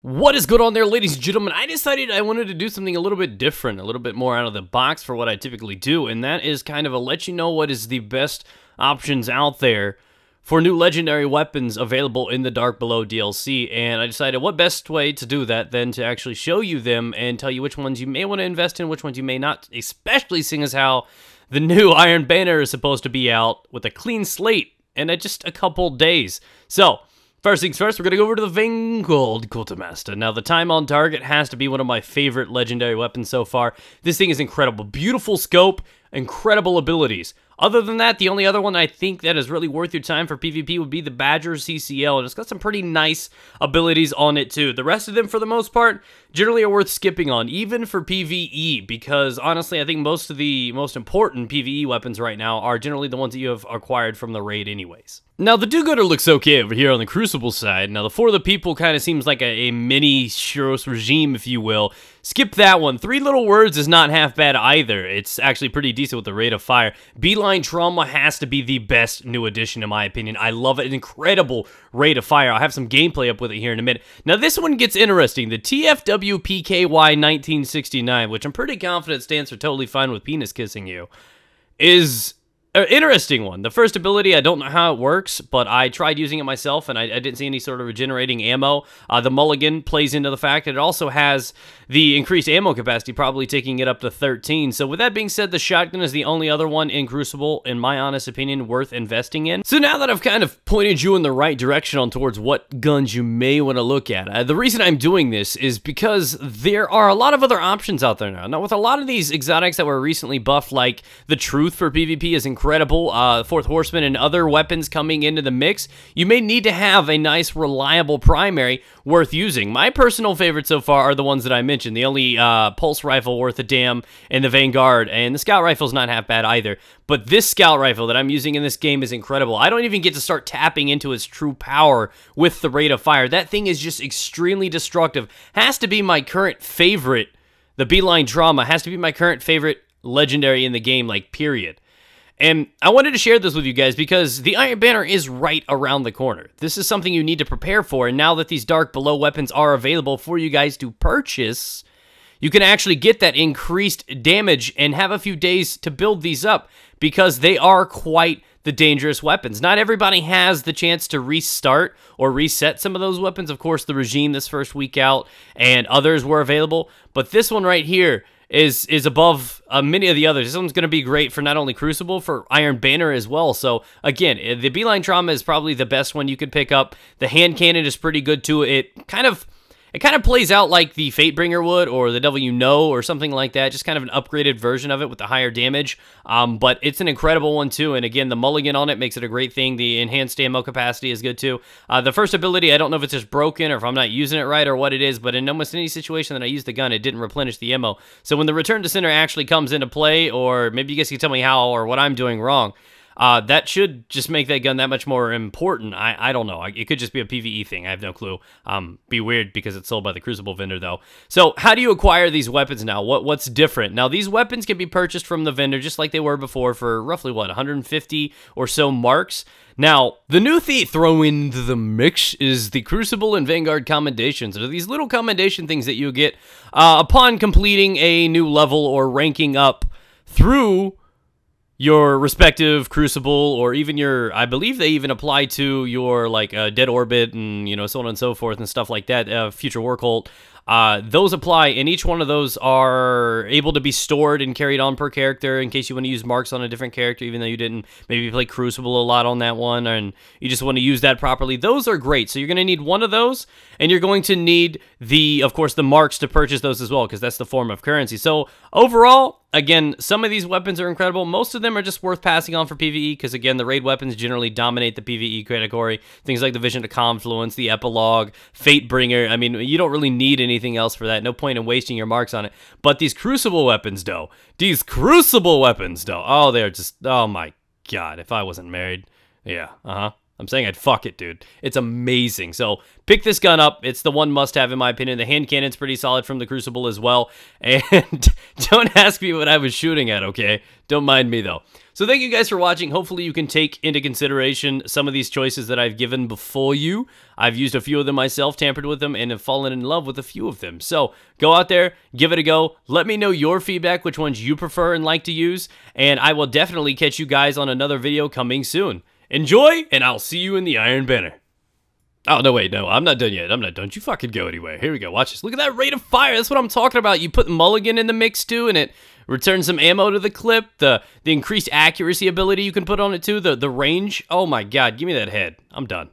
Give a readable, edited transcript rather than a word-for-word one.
What is going on there, ladies and gentlemen? I decided I wanted to do something a little bit different, a little bit more out of the box for what I typically do, and that is kind of let you know what is the best options out there for new legendary weapons available in the Dark Below DLC, and I decided what best way to do that than to actually show you them and tell you which ones you may want to invest in, which ones you may not, especially seeing as how the new Iron Banner is supposed to be out with a clean slate in just a couple days. So, first things first, we're going to go over to the Vanguard Quartermaster. Now, the time on target has to be one of my favorite legendary weapons so far. This thing is incredible. Beautiful scope, incredible abilities. Other than that, the only other one I think that is really worth your time for PvP would be the Badger CCL, and it's got some pretty nice abilities on it too. The rest of them, for the most part, generally are worth skipping on, even for PvE, because honestly, I think most of the most important PvE weapons right now are generally the ones that you have acquired from the raid anyways. Now, the do-gooder looks okay over here on the Crucible side. Now, the For the People kind of seems like a mini Shuros regime, if you will. Skip that one. 3 Little Words is not half bad either. It's actually pretty decent with the rate of fire. Beeline Trauma has to be the best new addition, in my opinion. I love it. An incredible rate of fire. I'll have some gameplay up with it here in a minute. Now, this one gets interesting. The TFW PKY 1969, which I'm pretty confident stands for Totally Fine with Penis Kissing You, is an interesting one. The first ability, I don't know how it works, but I tried using it myself, and I didn't see any sort of regenerating ammo. The mulligan plays into the fact that it also has the increased ammo capacity, probably taking it up to 13. So with that being said, the shotgun is the only other one in Crucible, in my honest opinion, worth investing in. So now that I've kind of pointed you in the right direction on towards what guns you may want to look at, the reason I'm doing this is because there are a lot of other options out there now. Now, with a lot of these exotics that were recently buffed, like the Truth for PvP is incredible, Fourth Horseman and other weapons coming into the mix, you may need to have a nice, reliable primary worth using. My personal favorites so far are the ones that I mentioned. The only pulse rifle worth a damn in the Vanguard, and the scout rifle's not half bad either. But this scout rifle that I'm using in this game is incredible. I don't even get to start tapping into its true power with the rate of fire. That thing is just extremely destructive. Has to be my current favorite. The Beeline Trauma has to be my current favorite legendary in the game, like, period. And I wanted to share this with you guys because the Iron Banner is right around the corner. This is something you need to prepare for, and now that these Dark Below weapons are available for you guys to purchase, you can actually get that increased damage and have a few days to build these up because they are quite the dangerous weapons. Not everybody has the chance to restart or reset some of those weapons. Of course, the Regime this first week out and others were available, but this one right here is above many of the others. This one's going to be great for not only Crucible, for Iron Banner as well. So, again, the Beeline Trauma is probably the best one you could pick up. The hand cannon is pretty good, too. It kind of plays out like the Fatebringer would, or the Devil You Know, or something like that. Just kind of an upgraded version of it with the higher damage. But it's an incredible one, too. And again, the mulligan on it makes it a great thing. The enhanced ammo capacity is good, too. The first ability, I don't know if it's just broken, or if I'm not using it right, or what it is. But in almost any situation that I use the gun, it didn't replenish the ammo. So when the Return to Center actually comes into play, or maybe you guys can tell me how, or what I'm doing wrong, that should just make that gun that much more important. I don't know. It could just be a PvE thing. I have no clue. Be weird because it's sold by the Crucible vendor, though. So how do you acquire these weapons now? What's different? Now, these weapons can be purchased from the vendor just like they were before for roughly, what, 150 or so marks? Now, the new thing throw into the mix is the Crucible and Vanguard commendations. They're these little commendation things that you get upon completing a new level or ranking up through your respective Crucible, or even your, I believe they even apply to your, like, Dead Orbit and, you know, so on and so forth and stuff like that, Future War Cult. Those apply, and each one of those are able to be stored and carried on per character in case you want to use marks on a different character, even though you didn't maybe play Crucible a lot on that one, and you just want to use that properly. Those are great. So you're going to need one of those, and you're going to need of course, the marks to purchase those as well, because that's the form of currency. So overall, again, some of these weapons are incredible. Most of them are just worth passing on for PvE, because again, the raid weapons generally dominate the PvE category. Things like the Vision to Confluence, the Epilogue, Fatebringer. I mean, you don't really need anything else for that. No point in wasting your marks on it. But these Crucible weapons, though. Oh, they're just, oh my God, if I wasn't married. Yeah, I'm saying I'd fuck it, dude. It's amazing. So pick this gun up. It's the one must-have in my opinion. The hand cannon's pretty solid from the Crucible as well. And don't ask me what I was shooting at, okay? Don't mind me, though. So thank you guys for watching. Hopefully you can take into consideration some of these choices that I've given before you. I've used a few of them myself, tampered with them, and have fallen in love with a few of them. So go out there, give it a go. Let me know your feedback, which ones you prefer and like to use. And I will definitely catch you guys on another video coming soon. Enjoy, and I'll see you in the Iron Banner. Oh, no, wait, no, I'm not done yet. I'm not done. You fucking go anywhere. Here we go. Watch this. Look at that rate of fire. That's what I'm talking about. You put Mulligan in the mix, too, and it returns some ammo to the clip. The increased accuracy ability you can put on it, too. The range. Oh, my God. Give me that head. I'm done.